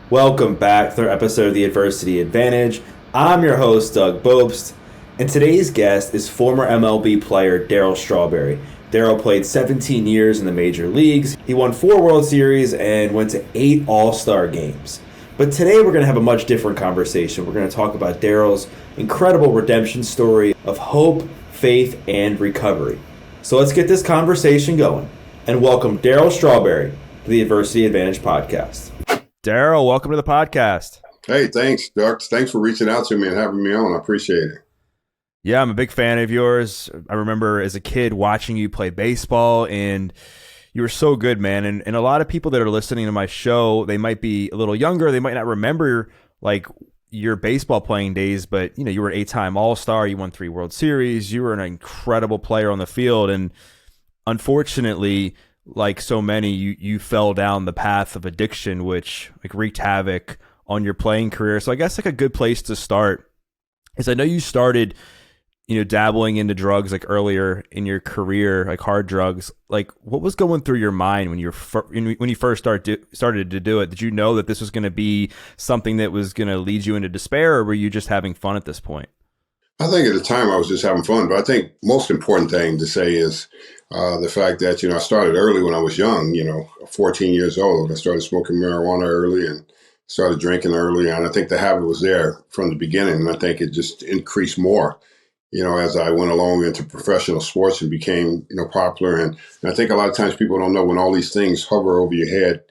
Welcome back to our episode of The Adversity Advantage. I'm your host, Doug Bopst, and today's guest is former MLB player Darryl Strawberry. Darryl played 17 years in the major leagues. He won 4 World Series and went to 8 All-Star games. But today we're going to have a much different conversation. We're going to talk about Darryl's incredible redemption story of hope, faith, and recovery. So let's get this conversation going and welcome Darryl Strawberry to the Adversity Advantage podcast. Darryl, welcome to the podcast. Hey, thanks, Doug. Thanks for reaching out to me and having me on. I appreciate it. Yeah, I'm a big fan of yours. I remember as a kid watching you play baseball, and you were so good, man. And a lot of people that are listening to my show, they might be a little younger. They might not remember like your baseball playing days, but you were an 8-time All-Star. You won 3 World Series. You were an incredible player on the field, and unfortunately, like so many, you fell down the path of addiction, which like wreaked havoc on your playing career. So I guess like a good place to start is I know you started, dabbling into drugs like earlier in your career, like hard drugs. Like what was going through your mind when you first started to do it? Did you know that this was going to be something that was going to lead you into despair, or were you just having fun at this point? I think at the time I was just having fun, but I think most important thing to say is the fact that, I started early when I was young, 14 years old. I started smoking marijuana early and started drinking early. And I think the habit was there from the beginning. And I think it just increased more, as I went along into professional sports and became, popular. And I think a lot of times people don't know when all these things hover over your head,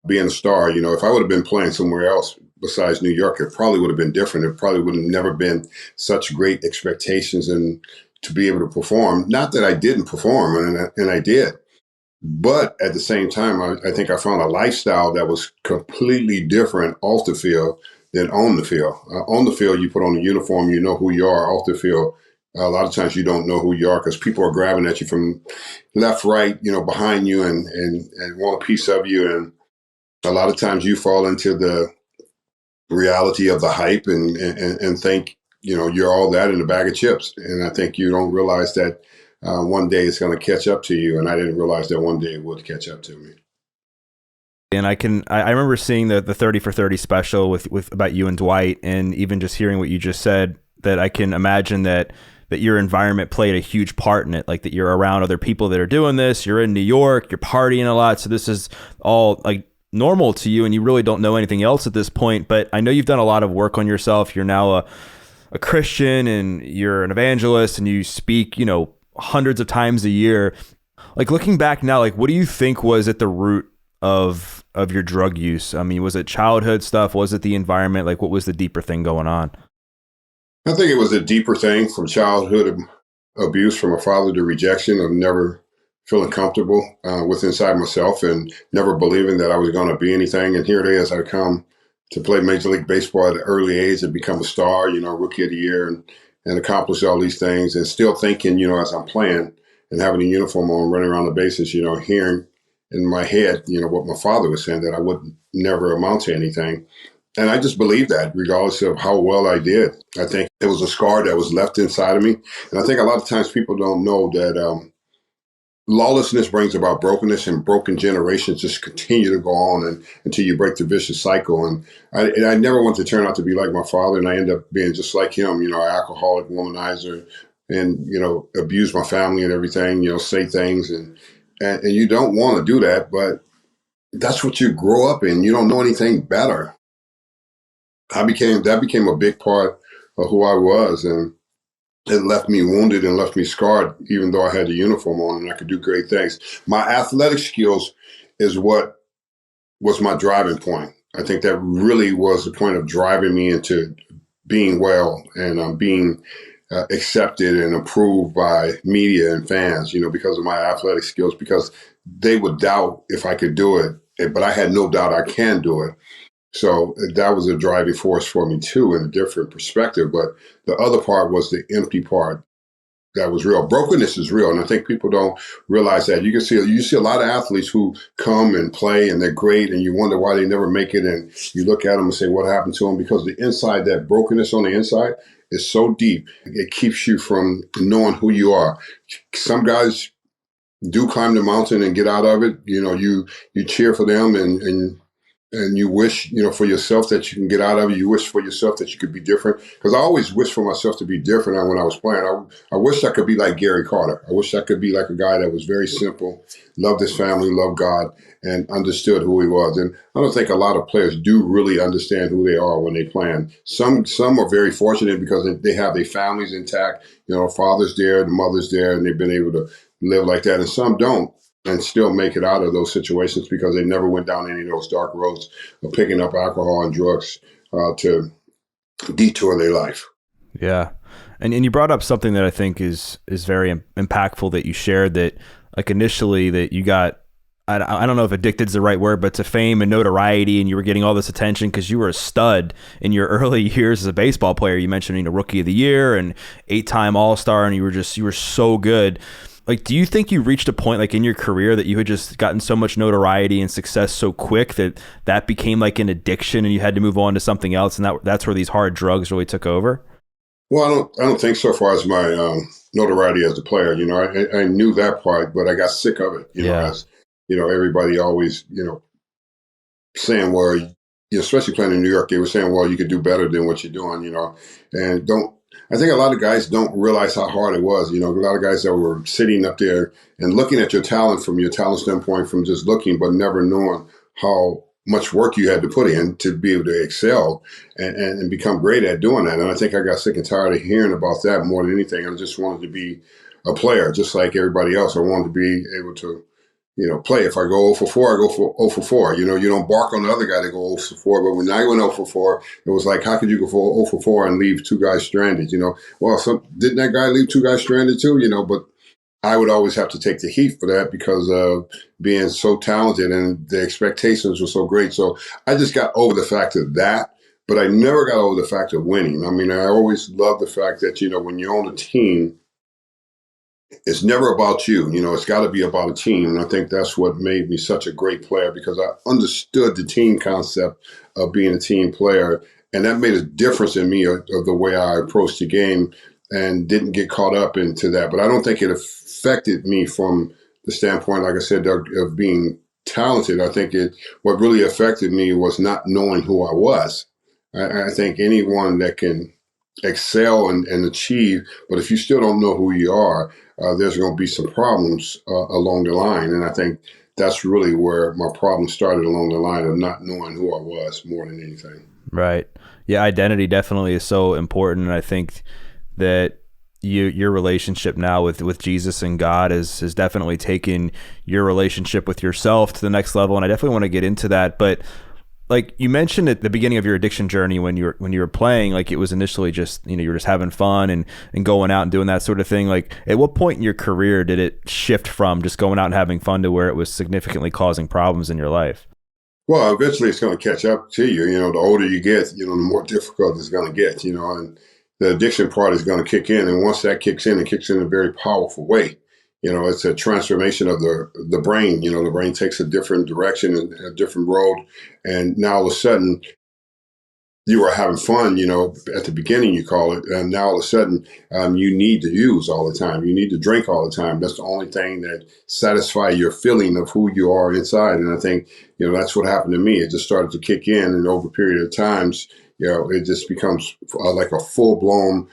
being a star, if I would have been playing somewhere else besides New York, it probably would have been different. It probably would have never been such great expectations and to be able to perform. Not that I didn't perform, and I did. But at the same time, I think I found a lifestyle that was completely different off the field than on the field. On the field, you put on a uniform, you know who you are. Off the field, a lot of times you don't know who you are because people are grabbing at you from left, right, behind you and want a piece of you. And a lot of times you fall into the reality of the hype and think, you're all that in a bag of chips. And I think you don't realize that one day it's going to catch up to you. And I didn't realize that one day it would catch up to me. And I remember seeing the 30 for 30 special with about you and Dwight, and even just hearing what you just said, that I can imagine that your environment played a huge part in it, like that you're around other people that are doing this. You're in New York, you're partying a lot. So this is all like normal to you, and you really don't know anything else at this point. But I know you've done a lot of work on yourself. You're now a Christian, and you're an evangelist, and you speak, hundreds of times a year. Like looking back now, like what do you think was at the root of your drug use? I mean, was it childhood stuff? Was it the environment? Like what was the deeper thing going on? I think it was a deeper thing from childhood abuse from a father to rejection of never feeling comfortable with inside myself and never believing that I was going to be anything. And here it is, I come to play Major League Baseball at an early age and become a star, rookie of the year and accomplish all these things and still thinking, as I'm playing and having a uniform on, running around the bases, hearing in my head, what my father was saying, that I would never amount to anything. And I just believed that regardless of how well I did. I think it was a scar that was left inside of me. And I think a lot of times people don't know that lawlessness brings about brokenness, and broken generations just continue to go on until you break the vicious cycle. And I never want to turn out to be like my father, and I end up being just like him, an alcoholic, womanizer, and, abuse my family and everything, say things. And you don't want to do that, but that's what you grow up in. You don't know anything better. That became a big part of who I was. And it left me wounded and left me scarred, even though I had the uniform on and I could do great things. My athletic skills is what was my driving point. I think that really was the point of driving me into being well and being accepted and approved by media and fans, because of my athletic skills, because they would doubt if I could do it, but I had no doubt I can do it. So that was a driving force for me too, in a different perspective. But the other part was the empty part that was real. Brokenness is real, and I think people don't realize that. You see a lot of athletes who come and play, and they're great, and you wonder why they never make it. And you look at them and say, "What happened to them?" Because the inside, that brokenness on the inside, is so deep. It keeps you from knowing who you are. Some guys do climb the mountain and get out of it. You cheer for them and and you wish, for yourself that you can get out of it. You wish for yourself that you could be different. Because I always wish for myself to be different when I was playing. I wish I could be like Gary Carter. I wish I could be like a guy that was very simple, loved his family, loved God, and understood who he was. And I don't think a lot of players do really understand who they are when they play. Some are very fortunate because they have their families intact. Father's there, the mother's there, and they've been able to live like that. And some don't and still make it out of those situations because they never went down any of those dark roads of picking up alcohol and drugs to detour their life. Yeah. And you brought up something that I think is very impactful that you shared, that like initially that you got, I don't know if addicted is the right word, but to fame and notoriety, and you were getting all this attention because you were a stud in your early years as a baseball player. You mentioned, rookie of the year and 8-time All-Star, and you were so good. Like, do you think you reached a point like in your career that you had just gotten so much notoriety and success so quick that became like an addiction and you had to move on to something else, and that's where these hard drugs really took over? Well, I don't think so far as my notoriety as a player. I knew that part, but I got sick of it. As everybody always saying, well, especially playing in New York, they were saying, well, you could do better than what you're doing. And I think a lot of guys don't realize how hard it was. A lot of guys that were sitting up there and looking at your talent from your talent standpoint, from just looking, but never knowing how much work you had to put in to be able to excel and become great at doing that. And I think I got sick and tired of hearing about that more than anything. I just wanted to be a player, just like everybody else. I wanted to be able to, play. If I go 0 for 4, I go for 0 for 4. You don't bark on the other guy to go 0 for 4. But when I went 0 for 4, it was like, how could you go for 0 for 4 and leave 2 guys stranded? Well, didn't that guy leave 2 guys stranded too? But I would always have to take the heat for that because of being so talented and the expectations were so great. So I just got over the fact of that, but I never got over the fact of winning. I mean, I always loved the fact that, when you're on a team, it's never about you. It's got to be about a team. And I think that's what made me such a great player because I understood the team concept of being a team player. And that made a difference in me of the way I approached the game and didn't get caught up into that. But I don't think it affected me from the standpoint, like I said, of being talented. I think what really affected me was not knowing who I was. I think anyone that can excel and achieve, but if you still don't know who you are, there's going to be some problems along the line. And I think that's really where my problem started, along the line of not knowing who I was more than anything. Right. Yeah, identity definitely is so important. And I think that your relationship now with Jesus and God has definitely taken your relationship with yourself to the next level. And I definitely want to get into that. But like you mentioned at the beginning of your addiction journey, when you were playing, like it was initially just, you were just having fun and going out and doing that sort of thing. Like at what point in your career did it shift from just going out and having fun to where it was significantly causing problems in your life? Well, eventually it's going to catch up to you. The older you get, the more difficult it's going to get, and the addiction part is going to kick in. And once that kicks in, it kicks in a very powerful way. It's a transformation of the brain. The brain takes a different direction and a different road. And now all of a sudden, you were having fun, at the beginning you call it. And now all of a sudden, you need to use all the time. You need to drink all the time. That's the only thing that satisfies your feeling of who you are inside. And I think, that's what happened to me. It just started to kick in. And over a period of times, it just becomes like a full-blown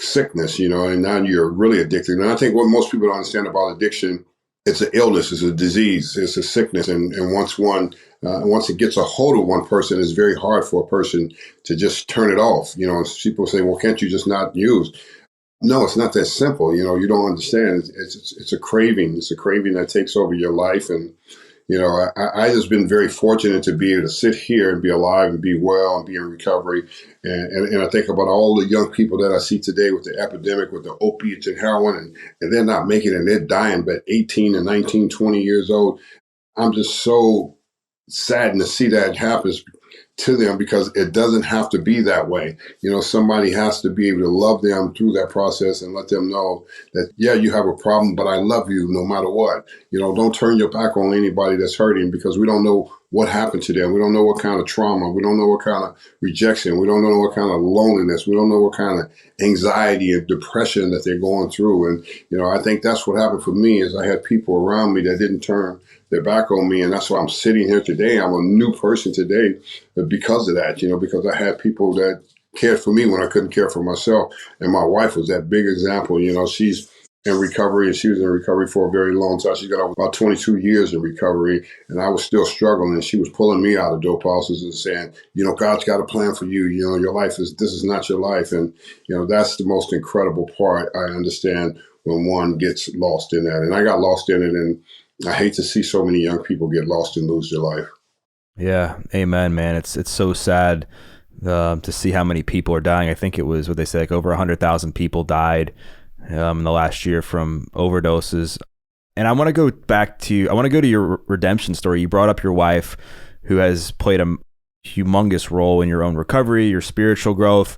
sickness, and now you're really addicted. And I think what most people don't understand about addiction, it's an illness, it's a disease, it's a sickness. And once it gets a hold of one person, it's very hard for a person to just turn it off. People say, well, can't you just not use? No, it's not that simple. You don't understand. It's a craving. It's a craving that takes over your life. And I just been very fortunate to be able to sit here and be alive and be well and be in recovery. And I think about all the young people that I see today with the epidemic, with the opiates and heroin, and they're not making it and they're dying at 18 and 19, 20 years old. I'm just so saddened to see that happens to them because it doesn't have to be that way. Somebody has to be able to love them through that process and let them know that, yeah, you have a problem, but I love you no matter what. Don't turn your back on anybody that's hurting because we don't know what happened to them. We don't know what kind of trauma. We don't know what kind of rejection. We don't know what kind of loneliness. We don't know what kind of anxiety and depression that they're going through. And, I think that's what happened for me is I had people around me that didn't turn their back on me. And that's why I'm sitting here today. I'm a new person today because of that, because I had people that cared for me when I couldn't care for myself. And my wife was that big example. She's in recovery, and she was in recovery for a very long time. She got about 22 years in recovery, and I was still struggling. And she was pulling me out of dope houses and saying, God's got a plan for you. Your life this is not your life. And, that's the most incredible part. I understand when one gets lost in that. And I got lost in it, and I hate to see so many young people get lost and lose their life. Yeah. Amen, man. It's so sad to see how many people are dying. I think it was what they say, like over 100,000 people died in the last year from overdoses. And I want to go to your redemption story. You brought up your wife, who has played a humongous role in your own recovery, your spiritual growth.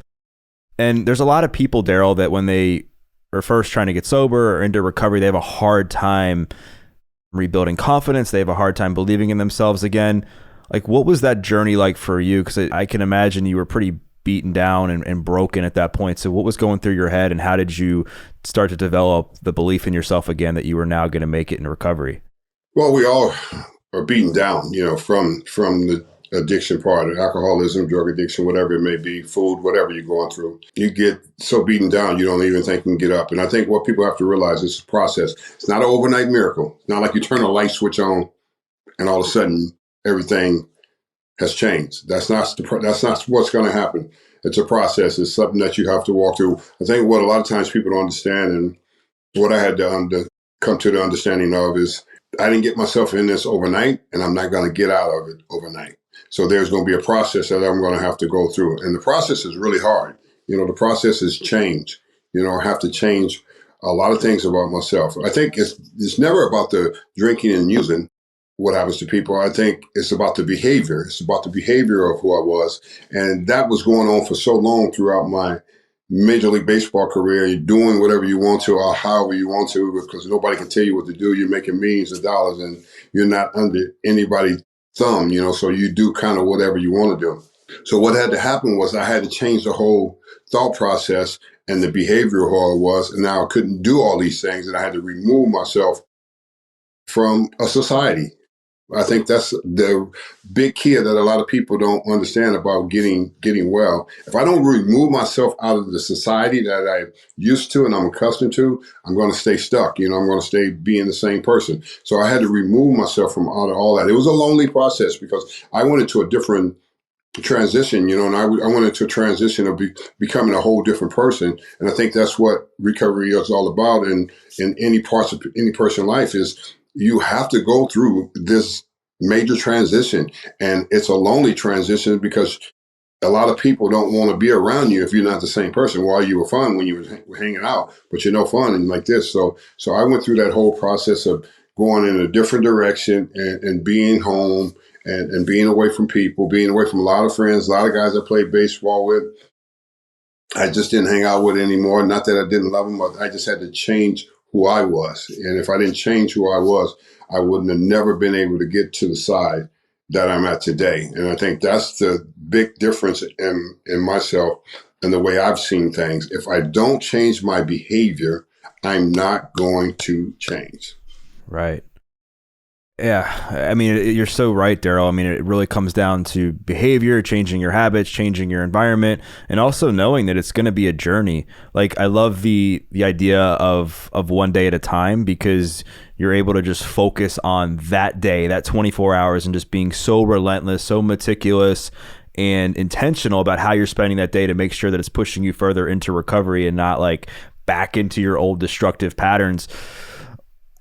And there's a lot of people, Darryl, that when they are first trying to get sober or into recovery, they have a hard time rebuilding confidence. They have a hard time believing in themselves again. Like, what was that journey like for you? Because I can imagine you were pretty beaten down and broken at that point. So what was going through your head, and how did you start to develop the belief in yourself again that you were now going to make it in recovery? Well, we all are beaten down, from the addiction part of alcoholism, drug addiction, whatever it may be, food, whatever you're going through. You get so beaten down, you don't even think you can get up. And I think what people have to realize is a process. It's not an overnight miracle. It's not like you turn a light switch on and all of a sudden everything has changed. That's not what's going to happen. It's a process. It's something that you have to walk through. I think what a lot of times people don't understand, and what I had to come to the understanding of, is I didn't get myself in this overnight, and I'm not going to get out of it overnight. So there's going to be a process that I'm going to have to go through. And the process is really hard. The process is change. I have to change a lot of things about myself. I think it's never about the drinking and using what happens to people. I think it's about the behavior. It's about the behavior of who I was. And that was going on for so long throughout my Major League Baseball career. You're doing whatever you want to or however you want to, because nobody can tell you what to do. You're making millions of dollars and you're not under anybody's thumb, so you do kind of whatever you want to do. So what had to happen was I had to change the whole thought process and the behavior of who I was. And now I couldn't do all these things, and I had to remove myself from a society. I think that's the big key that a lot of people don't understand about getting well. If I don't remove myself out of the society that I'm used to and I'm accustomed to, I'm going to stay stuck. I'm going to stay being the same person. So I had to remove myself from out of all that. It was a lonely process because I went into a different transition, and I went into a transition of becoming a whole different person. And I think that's what recovery is all about. And in any parts of any person's life is you have to go through this major transition. And it's a lonely transition because a lot of people don't want to be around you if you're not the same person. While you were fun when you were hanging out, but you're no fun and like this. So I went through that whole process of going in a different direction and being home and being away from people, being away from a lot of friends, a lot of guys I played baseball with. I just didn't hang out with anymore. Not that I didn't love them, but I just had to change who I was. And if I didn't change who I was, I wouldn't have never been able to get to the side that I'm at today. And I think that's the big difference in myself and the way I've seen things. If I don't change my behavior, I'm not going to change. Right. Yeah. I mean, you're so right, Darryl. I mean, it really comes down to behavior, changing your habits, changing your environment, and also knowing that it's going to be a journey. Like, I love the idea of one day at a time, because you're able to just focus on that day, that 24 hours, and just being so relentless, so meticulous and intentional about how you're spending that day to make sure that it's pushing you further into recovery and not like back into your old destructive patterns.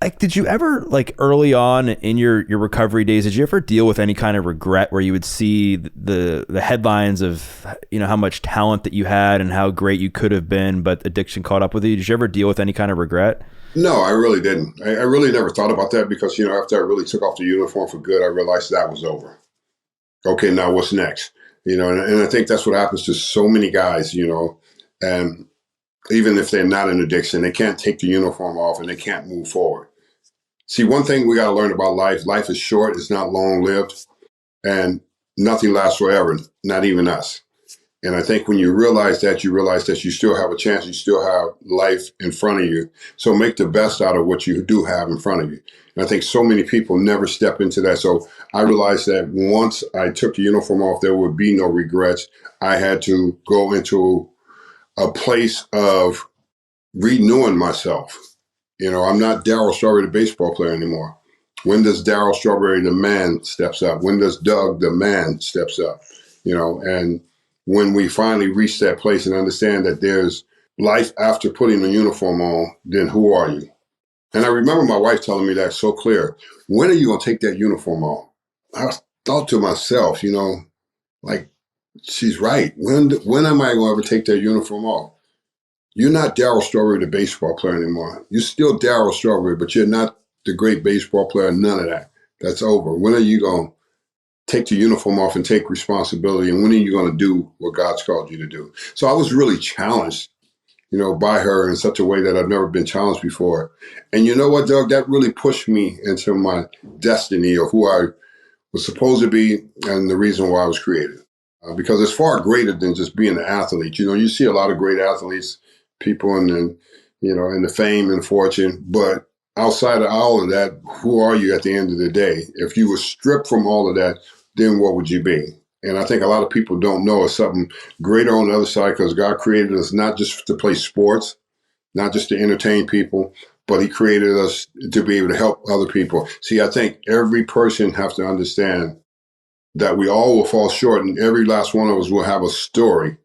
Like, did you ever, like, early on in your recovery days, did you ever deal with any kind of regret where you would see the headlines of, how much talent that you had and how great you could have been, but addiction caught up with you? Did you ever deal with any kind of regret? No, I really didn't. I really never thought about that because, after I really took off the uniform for good, I realized that was over. Okay, now what's next? And I think that's what happens to so many guys, and even if they're not in addiction, they can't take the uniform off and they can't move forward. See, one thing we got to learn about life is short. It's not long lived. and nothing lasts forever, not even us. And I think when you realize that you still have a chance, you still have life in front of you. So make the best out of what you do have in front of you. And I think so many people never step into that. So I realized that once I took the uniform off, there would be no regrets. I had to go into a place of renewing myself. I'm not Darryl Strawberry, the baseball player anymore. When does Darryl Strawberry, the man, steps up? When does Doug, the man, steps up? And when we finally reach that place and understand that there's life after putting the uniform on, then who are you? And I remember my wife telling me that so clear. When are you going to take that uniform off? I thought to myself, like, she's right. When am I going to ever take that uniform off? You're not Darryl Strawberry, the baseball player anymore. You're still Darryl Strawberry, but you're not the great baseball player. None of that. That's over. When are you going to take the uniform off and take responsibility? And when are you going to do what God's called you to do? So I was really challenged, by her in such a way that I've never been challenged before. And you know what, Doug? That really pushed me into my destiny of who I was supposed to be and the reason why I was created. Because it's far greater than just being an athlete. You see a lot of great athletes, people in the fame and fortune, but outside of all of that, who are you at the end of the day? If you were stripped from all of that, then what would you be? And I think a lot of people don't know it's something greater on the other side, because God created us not just to play sports, not just to entertain people, but he created us to be able to help other people. See, I think every person has to understand that we all will fall short, and every last one of us will have a story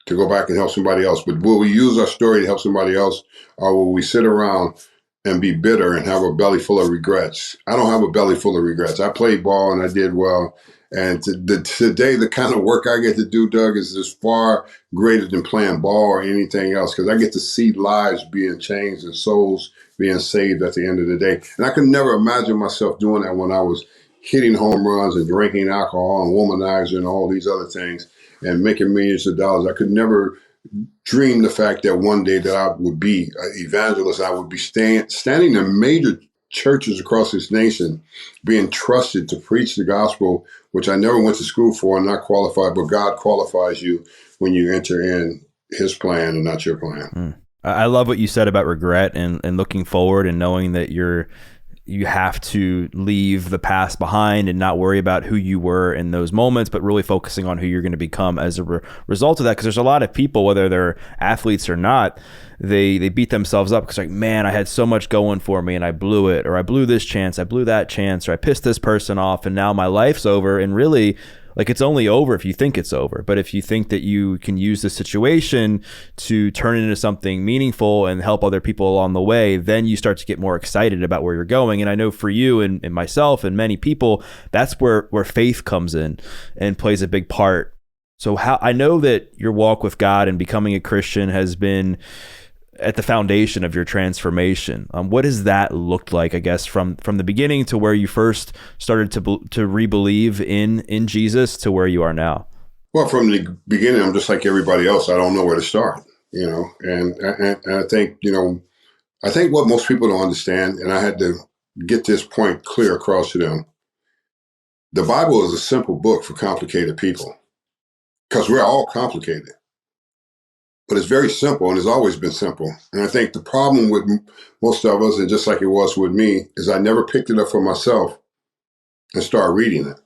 to go back and help somebody else. But will we use our story to help somebody else, or will we sit around and be bitter and have a belly full of regrets? I don't have a belly full of regrets. I played ball and I did well. And today, the kind of work I get to do, Doug, is just far greater than playing ball or anything else, because I get to see lives being changed and souls being saved at the end of the day. And I could never imagine myself doing that when I was hitting home runs and drinking alcohol and womanizing and all these other things and making millions of dollars. I could never dream the fact that one day that I would be an evangelist. I would be standing in major churches across this nation, being trusted to preach the gospel, which I never went to school for and not qualified, but God qualifies you when you enter in his plan and not your plan. I love what you said about regret and looking forward and knowing that you have to leave the past behind and not worry about who you were in those moments, but really focusing on who you're going to become as a result of that. Because there's a lot of people, whether they're athletes or not, they beat themselves up because, like, man, I had so much going for me and I blew it, or I blew this chance, I blew that chance, or I pissed this person off and now my life's over. And really, like, it's only over if you think it's over. But if you think that you can use the situation to turn it into something meaningful and help other people along the way, then you start to get more excited about where you're going. And I know for you and myself and many people, that's where faith comes in and plays a big part. So I know that your walk with God and becoming a Christian has been at the foundation of your transformation. What has that looked like, I guess, from the beginning to where you first started to re-believe in Jesus to where you are now? Well, from the beginning, I'm just like everybody else. I don't know where to start, and I think, I think what most people don't understand, and I had to get this point clear across to them, the Bible is a simple book for complicated people, because we're all complicated. But it's very simple, and it's always been simple. And I think the problem with most of us, and just like it was with me, is I never picked it up for myself and started reading it.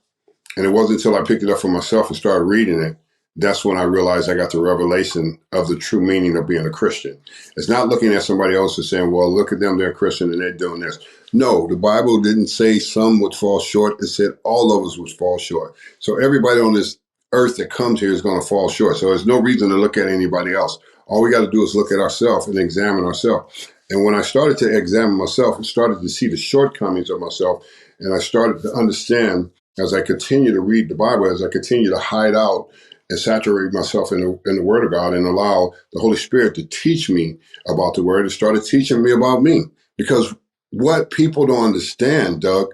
And it wasn't until I picked it up for myself and started reading it, that's when I realized I got the revelation of the true meaning of being a Christian. It's not looking at somebody else and saying, well, look at them, they're a Christian and they're doing this. No, the Bible didn't say some would fall short. It said all of us would fall short. So everybody on this earth that comes here is going to fall short. So there's no reason to look at anybody else. All we got to do is look at ourselves and examine ourselves. And when I started to examine myself and started to see the shortcomings of myself, and I started to understand as I continue to read the Bible, as I continue to hide out and saturate myself in the Word of God and allow the Holy Spirit to teach me about the Word, it started teaching me about me. Because what people don't understand, Doug,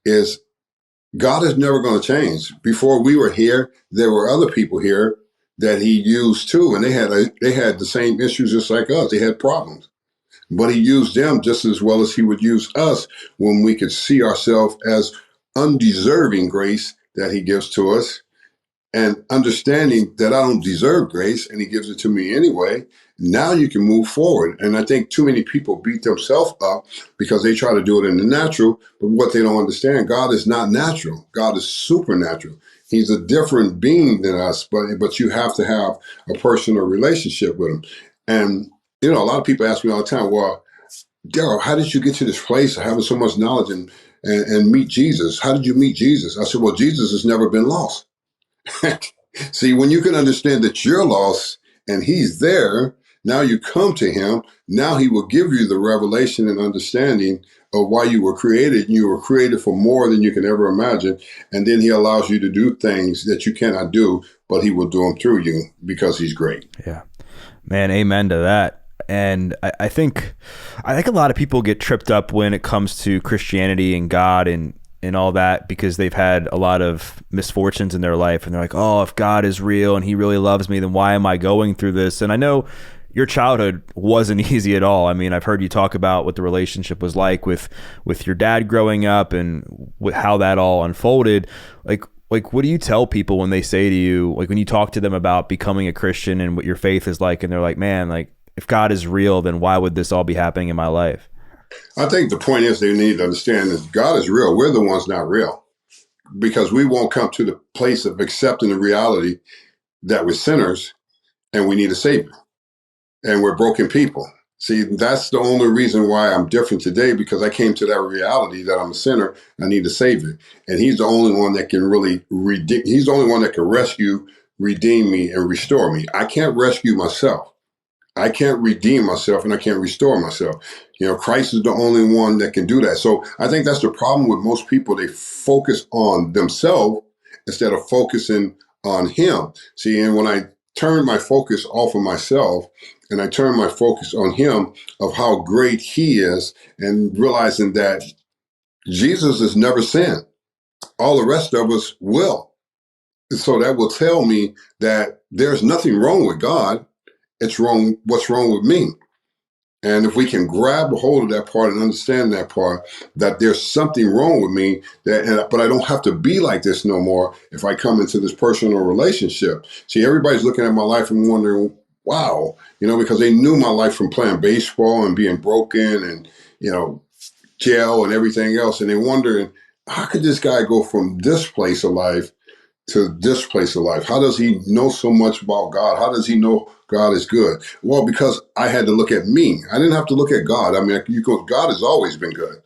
is God is never going to change. Before we were here, there were other people here that he used too, and they had the same issues just like us. They had problems. But he used them just as well as he would use us when we could see ourselves as undeserving grace that he gives to us, and understanding that I don't deserve grace and he gives it to me anyway, now you can move forward. And I think too many people beat themselves up because they try to do it in the natural, but what they don't understand, God is not natural. God is supernatural. He's a different being than us, but you have to have a personal relationship with him. And, a lot of people ask me all the time, well, Darryl, how did you get to this place of having so much knowledge and meet Jesus? How did you meet Jesus? I said, well, Jesus has never been lost. See, when you can understand that you're lost and he's there, now you come to him. Now he will give you the revelation and understanding of why you were created. You were created for more than you can ever imagine. And then he allows you to do things that you cannot do, but he will do them through you because he's great. Yeah, man, amen to that. And I think a lot of people get tripped up when it comes to Christianity and God and all that, because they've had a lot of misfortunes in their life, and they're like, oh, if God is real and he really loves me, then why am I going through this? And I know your childhood wasn't easy at all. I mean, I've heard you talk about what the relationship was like with your dad growing up and how that all unfolded. Like what do you tell people when they say to you, like when you talk to them about becoming a Christian and what your faith is like, and they're like, man, like if God is real, then why would this all be happening in my life? I think the point is they need to understand that God is real. We're the ones not real, because we won't come to the place of accepting the reality that we're sinners and we need a savior and we're broken people. See, that's the only reason why I'm different today, because I came to that reality that I'm a sinner. I need a savior. And he's the only one that can really he's the only one that can rescue, redeem me, and restore me. I can't rescue myself. I can't redeem myself and I can't restore myself. Christ is the only one that can do that. So I think that's the problem with most people. They focus on themselves instead of focusing on him. See, and when I turn my focus off of myself and I turn my focus on him, of how great he is, and realizing that Jesus has never sinned. All the rest of us will. So that will tell me that there's nothing wrong with God. It's wrong. What's wrong with me? And if we can grab a hold of that part and understand that part, that there's something wrong with me, but I don't have to be like this no more if I come into this personal relationship. See, everybody's looking at my life and wondering, wow, because they knew my life from playing baseball and being broken and, jail and everything else. And they're wondering, how could this guy go from this place of life to this place of life? How does he know so much about God? How does he know God is good? Well, because I had to look at me. I didn't have to look at God. I mean, God has always been good.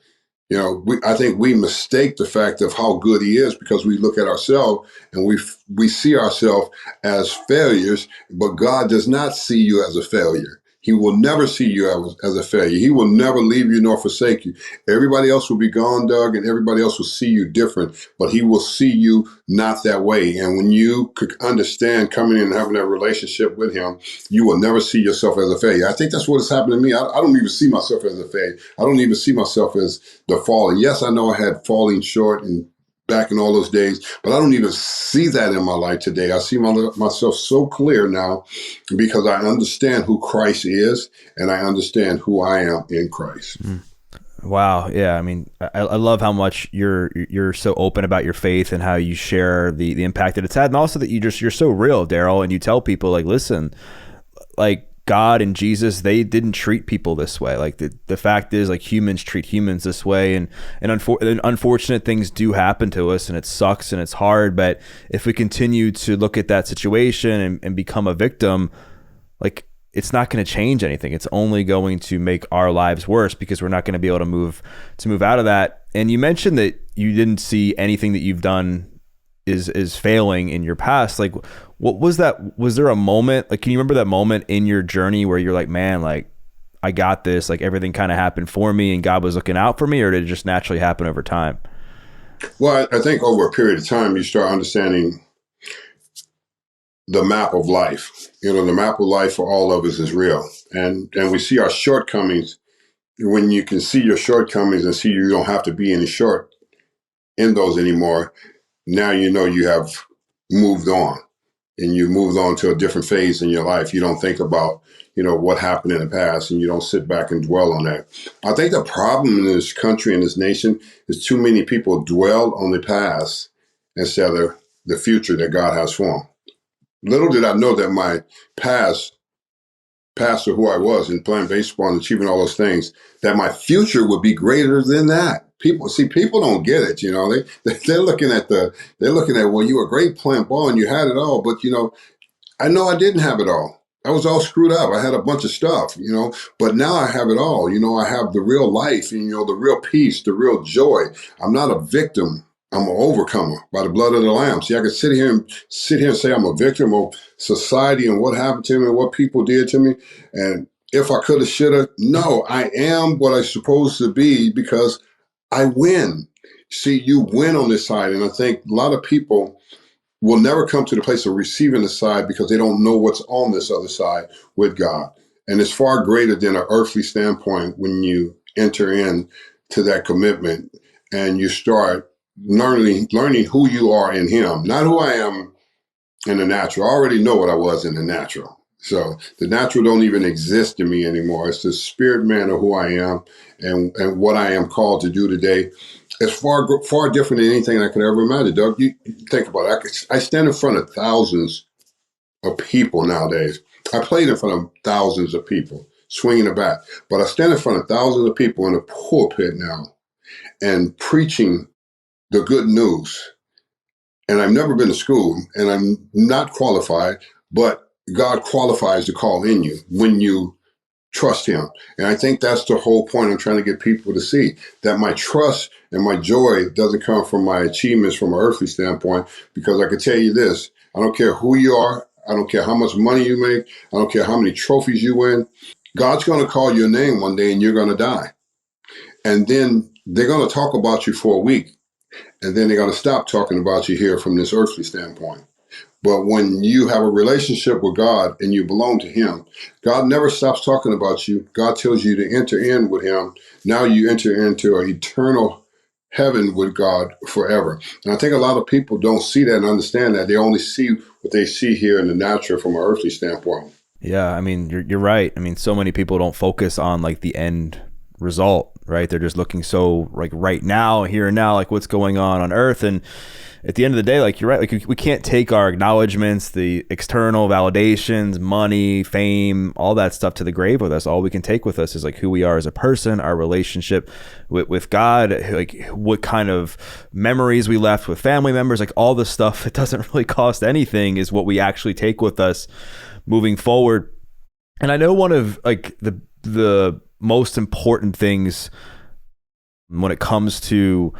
I think we mistake the fact of how good he is because we look at ourselves and we see ourselves as failures, but God does not see you as a failure. He will never see you as a failure. He will never leave you nor forsake you. Everybody else will be gone, Doug, and everybody else will see you different, but he will see you not that way. And when you could understand coming in and having that relationship with him, you will never see yourself as a failure. I think that's what has happened to me. I don't even see myself as a failure. I don't even see myself as the falling. Yes, I know I had falling short and back in all those days, but I don't even see that in my life today. I see myself so clear now because I understand who Christ is and I understand who I am in Christ. Wow. Yeah. I mean, I love how much you're so open about your faith and how you share the impact that it's had. And also that you're so real, Darryl, and you tell people like, listen, like God and Jesus, they didn't treat people this way. Like the fact is, like, humans treat humans this way, and unfortunate things do happen to us, and it sucks and it's hard. But if we continue to look at that situation and become a victim, like, it's not going to change anything. It's only going to make our lives worse because we're not going to be able to move out of that. And you mentioned that you didn't see anything that you've done is failing in your past. Like, what was that? Was there a moment, like, can you remember that moment in your journey where you're like, man, like, I got this, like everything kind of happened for me and God was looking out for me, or did it just naturally happen over time? Well, I think over a period of time, you start understanding the map of life. The map of life for all of us is real. And we see our shortcomings. When you can see your shortcomings and see you don't have to be any short in those anymore, now you have moved on and you moved on to a different phase in your life. You don't think about, what happened in the past, and you don't sit back and dwell on that. I think the problem in this country and this nation is too many people dwell on the past instead of the future that God has for him. Little did I know that my past to who I was in playing baseball and achieving all those things, that my future would be greater than that. People don't get it. They're looking at well, you were great playing ball and you had it all, but I know I didn't have it all. I was all screwed up. I had a bunch of stuff, but now I have it all. I have the real life, and, the real peace, the real joy. I'm not a victim. I'm an overcomer by the blood of the Lamb. See, I could sit here and say I'm a victim of society and what happened to me and what people did to me. And if I could have, should have, no, I am what I'm supposed to be because I win. See, you win on this side. And I think a lot of people will never come to the place of receiving the side because they don't know what's on this other side with God. And it's far greater than an earthly standpoint when you enter in to that commitment and you start learning who you are in him, not who I am in the natural. I already know what I was in the natural. So the natural don't even exist in me anymore. It's the spirit man of who I am and what I am called to do today. It's far different than anything I could ever imagine, Doug. You think about it. I stand in front of thousands of people nowadays. I played in front of thousands of people, swinging a bat. But I stand in front of thousands of people in a pulpit now and preaching the good news. And I've never been to school, and I'm not qualified, but God qualifies the call in you when you trust him. And I think that's the whole point I'm trying to get people to see, that my trust and my joy doesn't come from my achievements from an earthly standpoint, because I can tell you this, I don't care who you are. I don't care how much money you make. I don't care how many trophies you win. God's going to call your name one day and you're going to die. And then they're going to talk about you for a week. And then they're going to stop talking about you here from this earthly standpoint. But when you have a relationship with God and you belong to him, God never stops talking about you. God tells you to enter in with him. Now you enter into an eternal heaven with God forever. And I think a lot of people don't see that and understand that. They only see what they see here in the natural from an earthly standpoint. Yeah, I mean, you're right. I mean, so many people don't focus on like the end result, right? They're just looking so like right now, here and now, like what's going on earth. And at the end of the day, like you're right, like we can't take our acknowledgments, the external validations, money, fame, all that stuff to the grave with us. All we can take with us is like who we are as a person, our relationship with God, like what kind of memories we left with family members, like all the stuff that doesn't really cost anything is what we actually take with us moving forward. And I know one of like the most important things when it comes to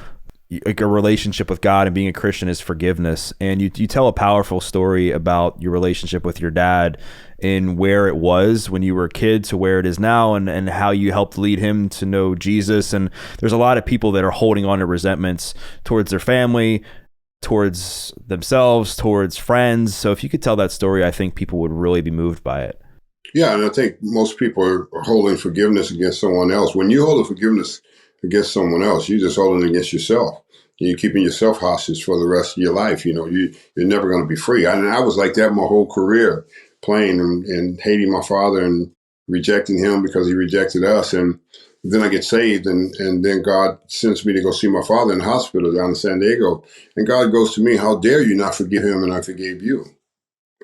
like a relationship with God and being a Christian is forgiveness. And you tell a powerful story about your relationship with your dad and where it was when you were a kid to where it is now, and how you helped lead him to know Jesus. And there's a lot of people that are holding on to resentments towards their family, towards themselves, towards friends. So if you could tell that story, I think people would really be moved by it. Yeah, and I think most people are holding forgiveness against someone else. When you hold a forgiveness against someone else, you're just holding it against yourself. You're keeping yourself hostage for the rest of your life. You're never going to be free. And I was like that my whole career, playing and hating my father and rejecting him because he rejected us. And then I get saved, and then God sends me to go see my father in the hospital down in San Diego. And God goes to me, how dare you not forgive him and I forgave you?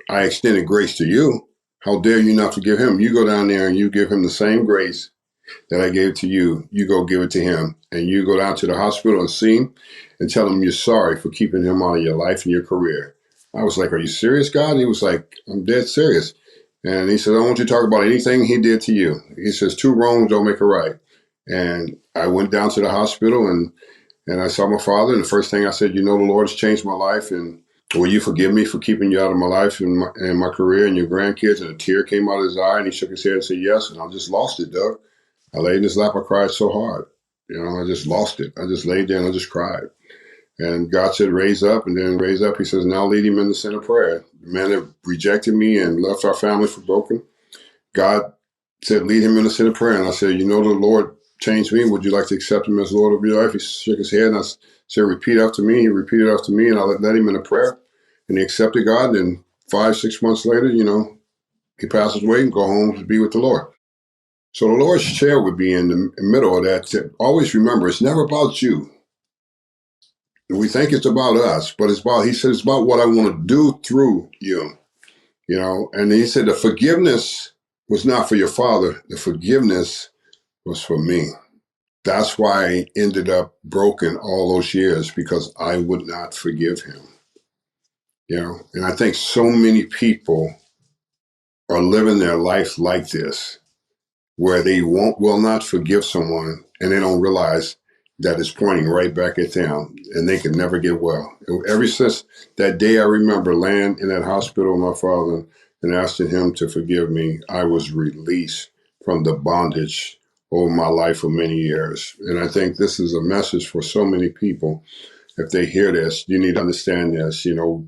I extended grace to you. How dare you not forgive him? You go down there and you give him the same grace that I gave to you. You go give it to him. And you go down to the hospital and see him and tell him you're sorry for keeping him out of your life and your career. I was like, are you serious, God? And he was like, I'm dead serious. And he said, I don't want you to talk about anything he did to you. He says, two wrongs don't make a right. And I went down to the hospital and I saw my father. And the first thing I said, the Lord has changed my life. And will you forgive me for keeping you out of my life and my career and your grandkids? And a tear came out of his eye, and he shook his head and said, yes. And I just lost it, Doug. I laid in his lap. I cried so hard. I just lost it. I just laid there and I just cried. And God said, raise up. And then raise up. He says, now lead him in the sin of prayer. The man that rejected me and left our family for broken, God said, lead him in the sin of prayer. And I said, the Lord changed me. Would you like to accept him as Lord of your life? He shook his head and I said, repeat after me. He repeated after me, and I led him in a prayer. And he accepted God. And then 5-6 months later, he passes away and go home to be with the Lord. So the Lord's chair would be in the middle of that. Always remember, it's never about you. We think it's about us, but he said, it's about what I want to do through you, and he said, the forgiveness was not for your father. The forgiveness was for me. That's why I ended up broken all those years, because I would not forgive him, and I think so many people are living their life like this, where they will not forgive someone, and they don't realize that it's pointing right back at them, and they can never get well. Ever since that day, I remember laying in that hospital with my father and asking him to forgive me, I was released from the bondage over my life for many years. And I think this is a message for so many people. If they hear this, you need to understand this,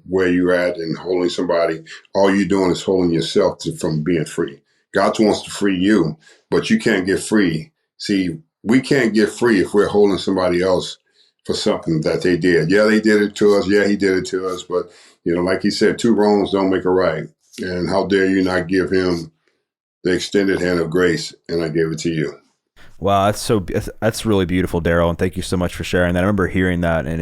where you're at and holding somebody, all you're doing is holding yourself from being free. God wants to free you, but you can't get free. See, we can't get free if we're holding somebody else for something that they did. Yeah, they did it to us. Yeah, he did it to us. But, like he said, two wrongs don't make a right. And how dare you not give him the extended hand of grace, and I gave it to you. Wow, that's really beautiful, Darryl, and thank you so much for sharing that. I remember hearing that, and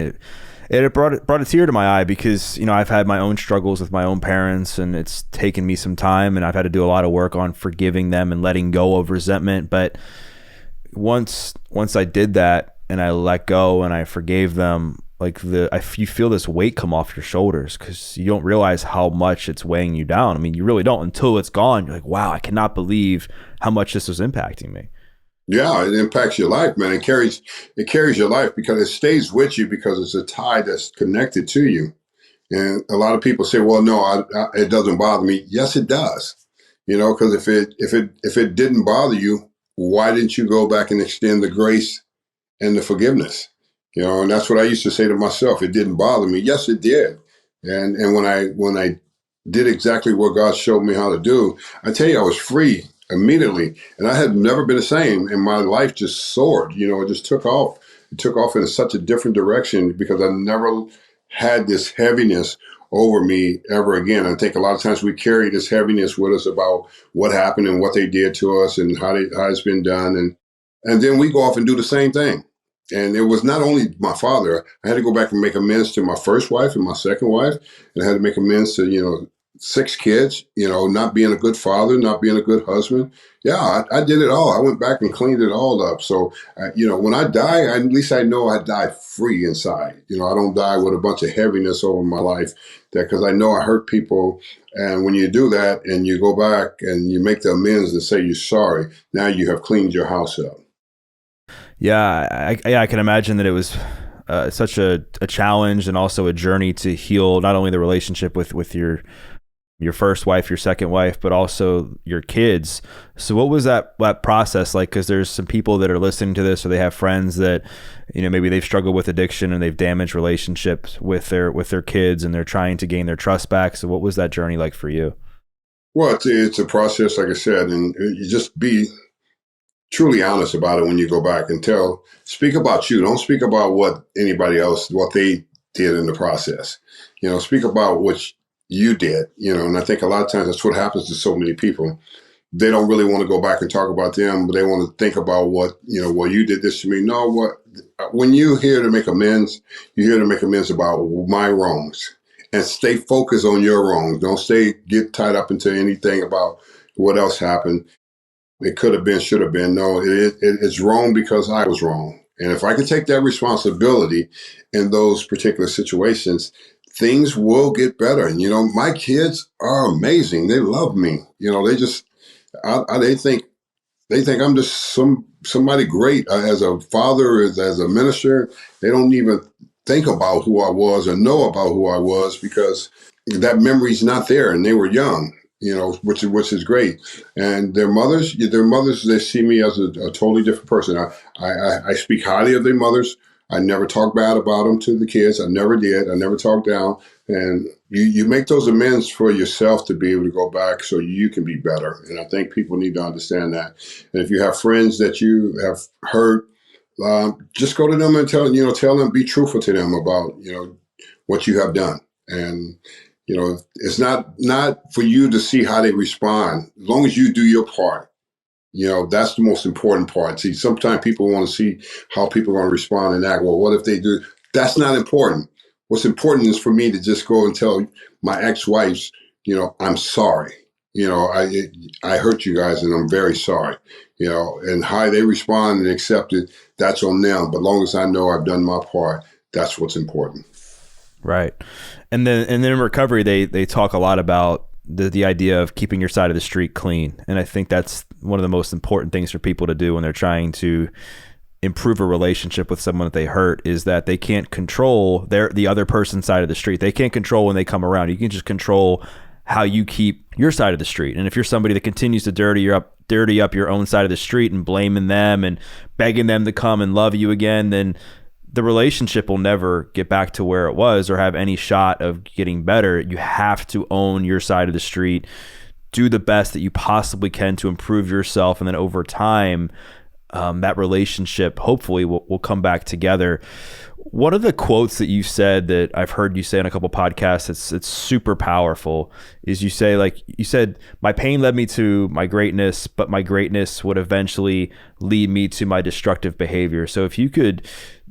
it brought a tear to my eye, because I've had my own struggles with my own parents, and it's taken me some time, and I've had to do a lot of work on forgiving them and letting go of resentment. But once I did that and I let go and I forgave them, you feel this weight come off your shoulders, because you don't realize how much it's weighing you down. I mean, you really don't until it's gone. You're like, wow, I cannot believe how much this was impacting me. Yeah, it impacts your life, man. It carries your life, because it stays with you, because it's a tie that's connected to you. And a lot of people say, "Well, no, it doesn't bother me." Yes, it does. Because if it didn't bother you, why didn't you go back and extend the grace and the forgiveness? And that's what I used to say to myself. It didn't bother me. Yes, it did. And when I did exactly what God showed me how to do, I tell you, I was free immediately, and I had never been the same. And my life just soared. It just took off. It took off in such a different direction, because I never had this heaviness over me ever again. I think a lot of times we carry this heaviness with us about what happened and what they did to us and how it's been done, and then we go off and do the same thing. And it was not only my father. I had to go back and make amends to my first wife and my second wife, and I had to make amends to 6 kids. Not being a good father, not being a good husband. Yeah, I did it all. I went back and cleaned it all up. So, when I die, at least I know I die free inside. I don't die with a bunch of heaviness over my life, because I know I hurt people. And when you do that and you go back and you make the amends and say you're sorry, now you have cleaned your house up. Yeah, I can imagine that it was such a challenge, and also a journey to heal not only the relationship with your first wife, your second wife, but also your kids. So what was that process like? Because there's some people that are listening to this, or they have friends that, maybe they've struggled with addiction and they've damaged relationships with their kids, and they're trying to gain their trust back. So what was that journey like for you? Well, it's a process, like I said, and you just be truly honest about it when you go back and speak about you. Don't speak about what anybody else, what they did in the process. Speak about what you did, and I think a lot of times that's what happens to so many people. They don't really want to go back and talk about them, but they want to think about well, you did this to me. No, when you're here to make amends, you're here to make amends about my wrongs, and stay focused on your wrongs. Don't get tied up into anything about what else happened. It could have been, should have been. No, it's wrong because I was wrong. And if I can take that responsibility in those particular situations, things will get better. And, my kids are amazing. They love me. They just, they think I'm just somebody great as a father, as a minister. They don't even think about who I was or know about who I was, because that memory's not there, and they were young. Which is great. And their mothers, they see me as a totally different person. I speak highly of their mothers. I never talk bad about them to the kids. I never did. I never talked down. And you make those amends for yourself to be able to go back so you can be better. And I think people need to understand that. And if you have friends that you have hurt, just go to them and tell them, be truthful to them about, what you have done. And, it's not for you to see how they respond. As long as you do your part, that's the most important part. See, sometimes people want to see how people are going to respond and act. Well, what if they do? That's not important. What's important is for me to just go and tell my ex-wives, I'm sorry. I hurt you guys and I'm very sorry. And how they respond and accept it, that's on them. But long as I know I've done my part, that's what's important. Right. And then in recovery, they talk a lot about the idea of keeping your side of the street clean. And I think that's one of the most important things for people to do when they're trying to improve a relationship with someone that they hurt, is that they can't control the other person's side of the street. They can't control when they come around. You can just control how you keep your side of the street. And if you're somebody that continues to dirty up your own side of the street and blaming them and begging them to come and love you again, then the relationship will never get back to where it was or have any shot of getting better. You have to own your side of the street, do the best that you possibly can to improve yourself, and then over time, that relationship hopefully will come back together. One of the quotes that you said that I've heard you say on a couple podcasts, it's super powerful, is you said, my pain led me to my greatness, but my greatness would eventually lead me to my destructive behavior. So if you could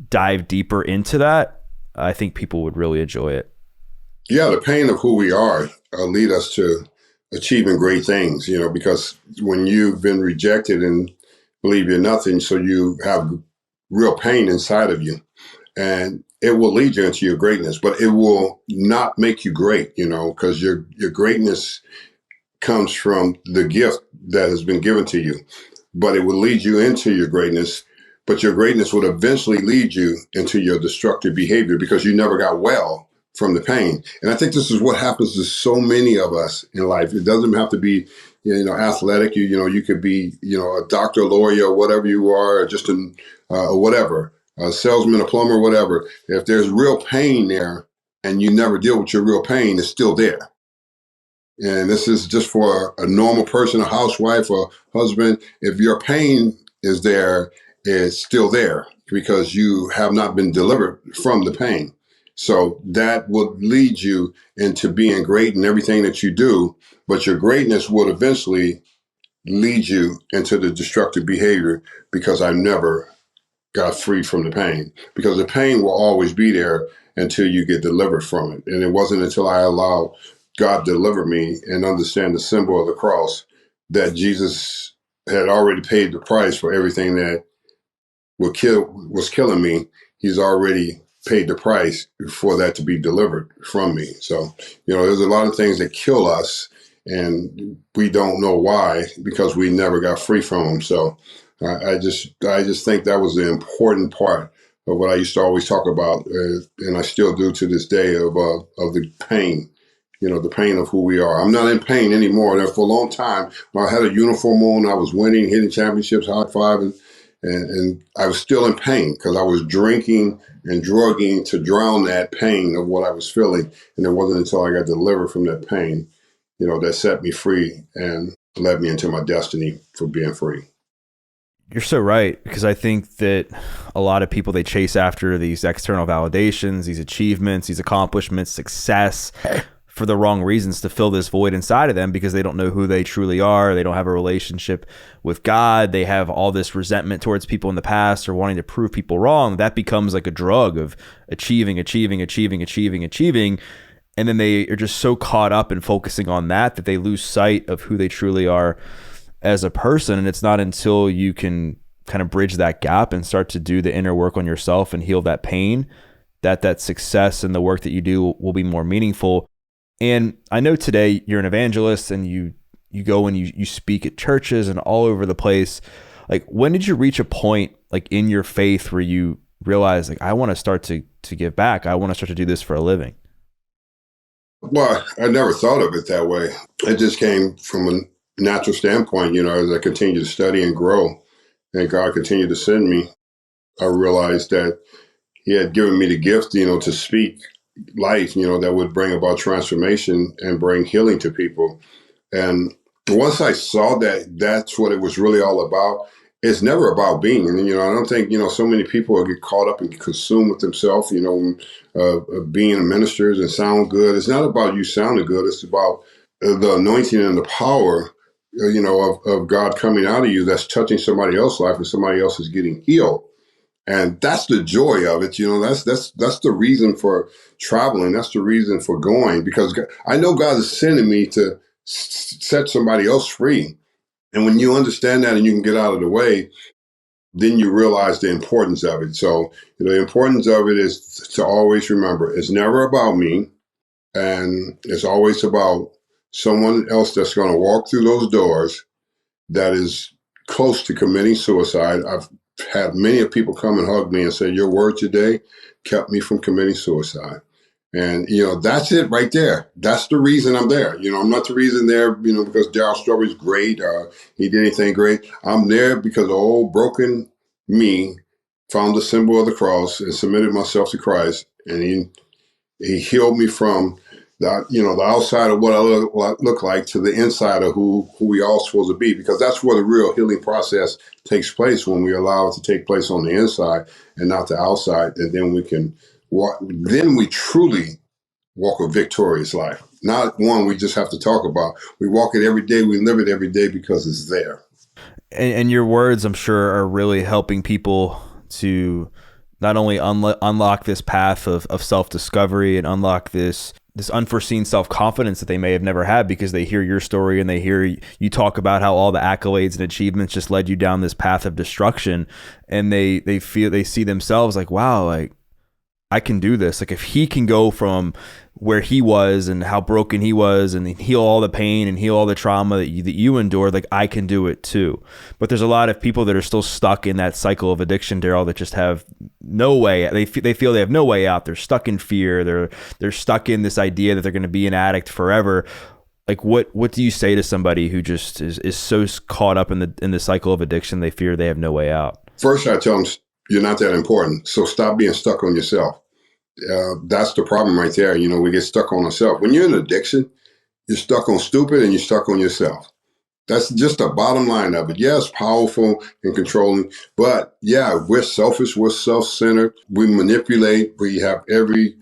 dive deeper into that, I think people would really enjoy it. Yeah, the pain of who we are lead us to achieving great things, because when you've been rejected and believe you're nothing, so you have real pain inside of you. And it will lead you into your greatness, but it will not make you great, because your greatness comes from the gift that has been given to you. But it will lead you into your greatness, but your greatness would eventually lead you into your destructive behavior because you never got well from the pain. And I think this is what happens to so many of us in life. It doesn't have to be, athletic. You could be, a doctor, lawyer, whatever you are, or just whatever, a salesman, a plumber, whatever. If there's real pain there and you never deal with your real pain, it's still there. And this is just for a normal person, a housewife or husband. If your pain is there, it's still there because you have not been delivered from the pain. So that will lead you into being great in everything that you do, but your greatness will eventually lead you into the destructive behavior because I never got free from the pain, because the pain will always be there until you get delivered from it. And it wasn't until I allowed God to deliver me and understand the symbol of the cross that Jesus had already paid the price for everything that was killing me. He's already paid the price for that to be delivered from me. So, there's a lot of things that kill us and we don't know why, because we never got free from them. So I just think that was the important part of what I used to always talk about, and I still do to this day, of the pain, the pain of who we are. I'm not in pain anymore. And for a long time, when I had a uniform on, I was winning, hitting championships, high-fiving, and I was still in pain because I was drinking and drugging to drown that pain of what I was feeling. And it wasn't until I got delivered from that pain, that set me free and led me into my destiny for being free. You're so right, because I think that a lot of people, they chase after these external validations, these achievements, these accomplishments, success, for the wrong reasons, to fill this void inside of them because they don't know who they truly are. They don't have a relationship with God. They have all this resentment towards people in the past or wanting to prove people wrong. That becomes like a drug of achieving. And then they are just so caught up in focusing on that they lose sight of who they truly are as a person. And it's not until you can kind of bridge that gap and start to do the inner work on yourself and heal that pain that success and the work that you do will be more meaningful. And I know today you're an evangelist and you go and you speak at churches and all over the place. Like, when did you reach a point, like, in your faith where you realize, like, I want to start to give back. I want to start to do this for a living? Well, I never thought of it that way. It just came from a natural standpoint, as I continued to study and grow and God continued to send me. I realized that He had given me the gift, to speak life, that would bring about transformation and bring healing to people. And once I saw that that's what it was really all about, it's never about being. And, I don't think, so many people get caught up and consumed with themselves, being ministers and sound good. It's not about you sounding good. It's about the anointing and the power, of God coming out of you that's touching somebody else's life and somebody else is getting healed. And that's the joy of it. That's the reason for traveling. That's the reason for going, because I know God is sending me to set somebody else free. And when you understand that and you can get out of the way, then you realize the importance of it. So the importance of it is to always remember it's never about me, and it's always about someone else that's going to walk through those doors that is close to committing suicide. I've had many of people come and hug me and say, your word today kept me from committing suicide. And, that's it right there. That's the reason I'm there. I'm not the reason there, because Darryl Strawberry's great or he did anything great. I'm there because old broken me found the symbol of the cross and submitted myself to Christ. And he healed me from the outside of what I look like to the inside of who we all supposed to be, because that's where the real healing process takes place, when we allow it to take place on the inside and not the outside. And then we can walk, then we truly walk a victorious life. Not one we just have to talk about. We walk it every day. We live it every day because it's there. And your words, I'm sure, are really helping people to not only unlock this path of self-discovery and unlock this unforeseen self-confidence that they may have never had, because they hear your story and they hear you talk about how all the accolades and achievements just led you down this path of destruction, and they see themselves like, wow, like I can do this. Like if he can go from where he was and how broken he was and heal all the pain and heal all the trauma that you endured, like I can do it too. But there's a lot of people that are still stuck in that cycle of addiction, Darryl, that just have no way. They feel they have no way out. They're stuck in fear. They're stuck in this idea that they're going to be an addict forever. Like what do you say to somebody who just is so caught up in the cycle of addiction they fear they have no way out? First, I tell them, you're not that important. So stop being stuck on yourself. That's the problem right there. We get stuck on ourselves. When you're in addiction, you're stuck on stupid and you're stuck on yourself. That's just the bottom line of it. Yeah, it's powerful and controlling, but yeah, we're selfish, we're self-centered, we manipulate, we have every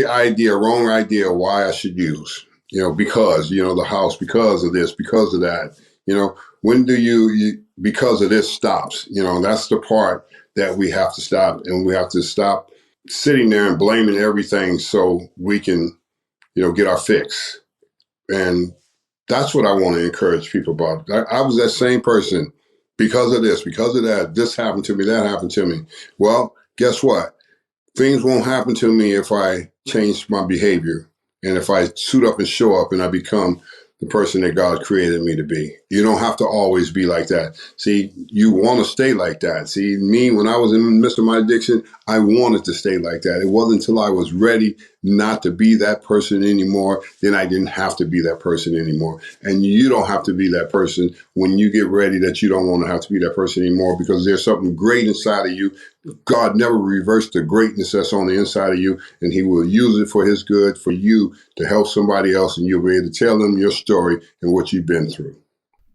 idea, wrong idea why I should use, because, the house, because of this, because of that, when do you because of this stops, that's the part that we have to stop, and we have to stop sitting there and blaming everything so we can, get our fix. And that's what I want to encourage people about. I was that same person because of this, because of that. This happened to me, that happened to me. Well, guess what? Things won't happen to me if I change my behavior and if I suit up and show up and I become the person that God created me to be. You don't have to always be like that. See, you want to stay like that. See, me, when I was in the midst of my addiction, I wanted to stay like that. It wasn't until I was ready not to be that person anymore, then I didn't have to be that person anymore. And you don't have to be that person when you get ready that you don't want to have to be that person anymore, because there's something great inside of you. God never reversed the greatness that's on the inside of you, and he will use it for his good, for you to help somebody else, and you'll be able to tell them your story and what you've been through.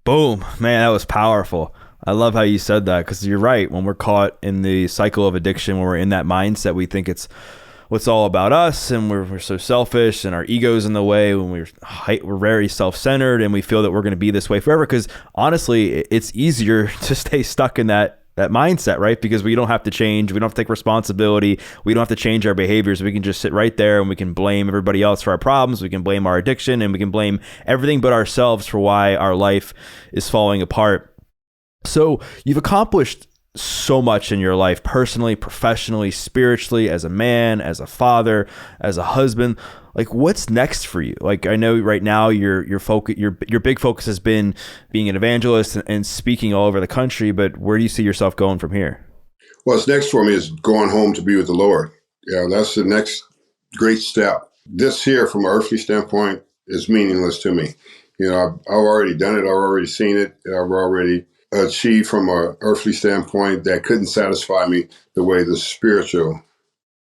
Boom, man, that was powerful. I love how you said that, because you're right. When we're caught in the cycle of addiction, when we're in that mindset, we think it's what's all about us, and we're so selfish, and our ego's in the way, when we're very self-centered, and we feel that we're going to be this way forever. Because honestly, it's easier to stay stuck in that mindset, right? Because we don't have to change. We don't have to take responsibility. We don't have to change our behaviors. We can just sit right there and we can blame everybody else for our problems. We can blame our addiction, and we can blame everything but ourselves for why our life is falling apart. So you've accomplished so much in your life, personally, professionally, spiritually, as a man, as a father, as a husband. Like, what's next for you? Like, I know right now your big focus has been being an evangelist and speaking all over the country, but where do you see yourself going from here? What's next for me is going home to be with the Lord. Yeah, that's the next great step. This here, from an earthly standpoint, is meaningless to me. I've already done it. I've already seen it. I've already achieved from an earthly standpoint that couldn't satisfy me the way the spiritual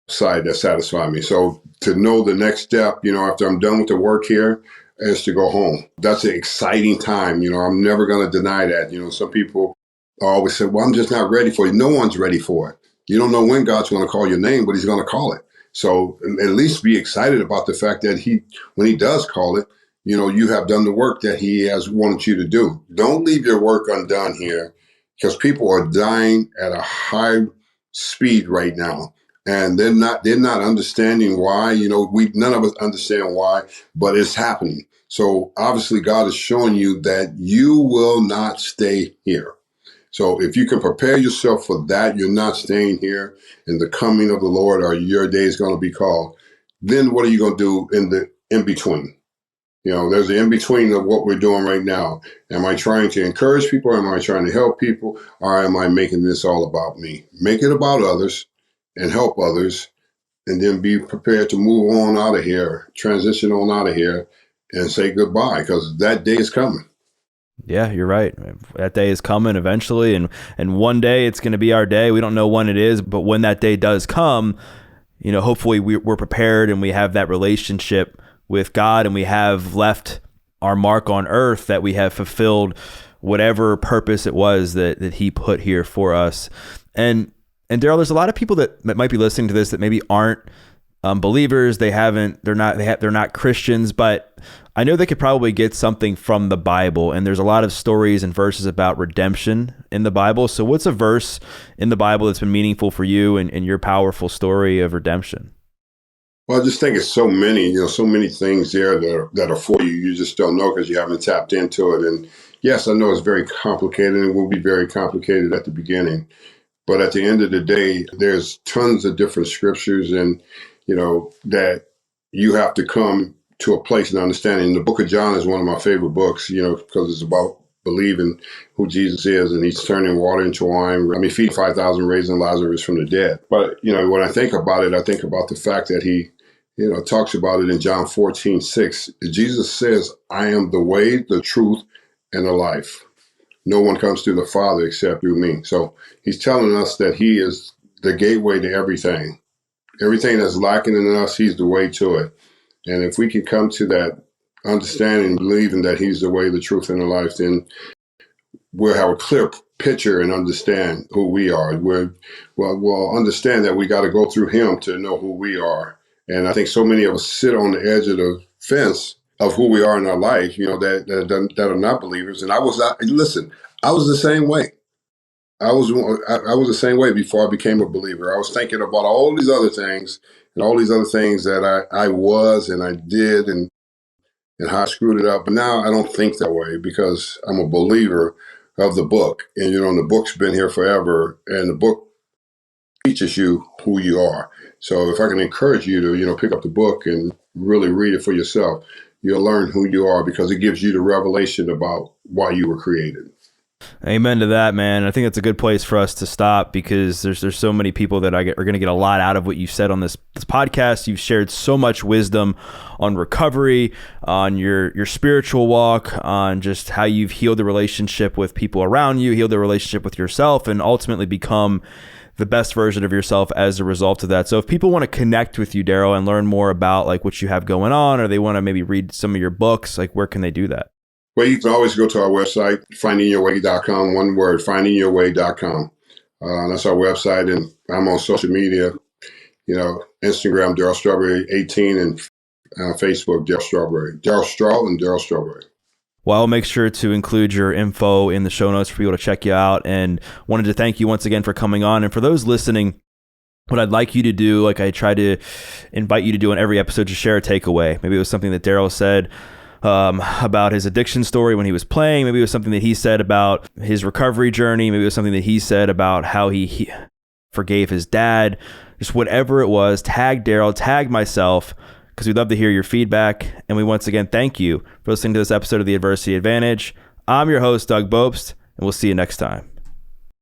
side that satisfied me. So to know the next step, after I'm done with the work here, is to go home. That's an exciting time. I'm never going to deny that. Some people always say, well, I'm just not ready for it. No one's ready for it. You don't know when God's going to call your name, but he's going to call it. So at least be excited about the fact that when he does call it, you have done the work that he has wanted you to do. Don't leave your work undone here, because people are dying at a high speed right now. And they're not understanding why, none of us understand why, but it's happening. So obviously God is showing you that you will not stay here. So if you can prepare yourself for that, you're not staying here and the coming of the Lord or your day is going to be called. Then what are you going to do in the in between? There's an in between of what we're doing right now. Am I trying to encourage people? Am I trying to help people? Or am I making this all about me? Make it about others and help others, and then be prepared to move on out of here, transition on out of here, and say goodbye, because that day is coming. Yeah, you're right. That day is coming eventually, and one day it's going to be our day. We don't know when it is, but when that day does come, hopefully we're prepared and we have that relationship with God and we have left our mark on earth, that we have fulfilled whatever purpose it was that he put here for us. And Darryl, there's a lot of people that might be listening to this that maybe aren't believers. They're not Christians, but I know they could probably get something from the Bible. And there's a lot of stories and verses about redemption in the Bible. So what's a verse in the Bible that's been meaningful for you and your powerful story of redemption? Well, I just think it's so many, so many things there that are for you. You just don't know because you haven't tapped into it. And yes, I know it's very complicated and it will be very complicated at the beginning. But at the end of the day, there's tons of different scriptures and, that you have to come to a place and understanding. The book of John is one of my favorite books, because it's about believing who Jesus is, and he's turning water into wine. Feeding 5,000, raising Lazarus from the dead. But, when I think about it, I think about the fact that he, talks about it in John 14:6. Jesus says, I am the way, the truth, and the life. No one comes to the Father except through me. So he's telling us that he is the gateway to everything. Everything that's lacking in us, he's the way to it. And if we can come to that understanding, believing that he's the way, the truth, and the life, then we'll have a clear picture and understand who we are. We'll understand that we got to go through him to know who we are. And I think so many of us sit on the edge of the fence of who we are in our life, that are not believers. And I was the same way. I was the same way before I became a believer. I was thinking about all these other things that I was and I did and how I screwed it up. But now I don't think that way because I'm a believer of the book. And, the book's been here forever and the book teaches you who you are. So if I can encourage you to, pick up the book and really read it for yourself, you'll learn who you are because it gives you the revelation about why you were created. Amen to that, man. I think that's a good place for us to stop because there's so many people that are going to get a lot out of what you said on this podcast. You've shared so much wisdom on recovery, on your spiritual walk, on just how you've healed the relationship with people around you, healed the relationship with yourself, and ultimately become the best version of yourself as a result of that. So if people want to connect with you, Darryl, and learn more about like what you have going on, or they want to maybe read some of your books, like where can they do that? Well, you can always go to our website, findingyourway.com, one word, findingyourway.com. That's our website, and I'm on social media, Instagram, Darryl Strawberry 18, and Facebook, Darryl Strawberry. Darryl Straw and Darryl Strawberry. Well, I'll make sure to include your info in the show notes for people to check you out, and wanted to thank you once again for coming on. And for those listening, what I'd like you to do, like I try to invite you to do in every episode, to share a takeaway. Maybe it was something that Darryl said about his addiction story when he was playing. Maybe it was something that he said about his recovery journey. Maybe it was something that he said about how he forgave his dad. Just whatever it was, tag Darryl, tag myself, because we'd love to hear your feedback. And we once again thank you for listening to this episode of The Adversity Advantage. I'm your host, Doug Bopst, and we'll see you next time.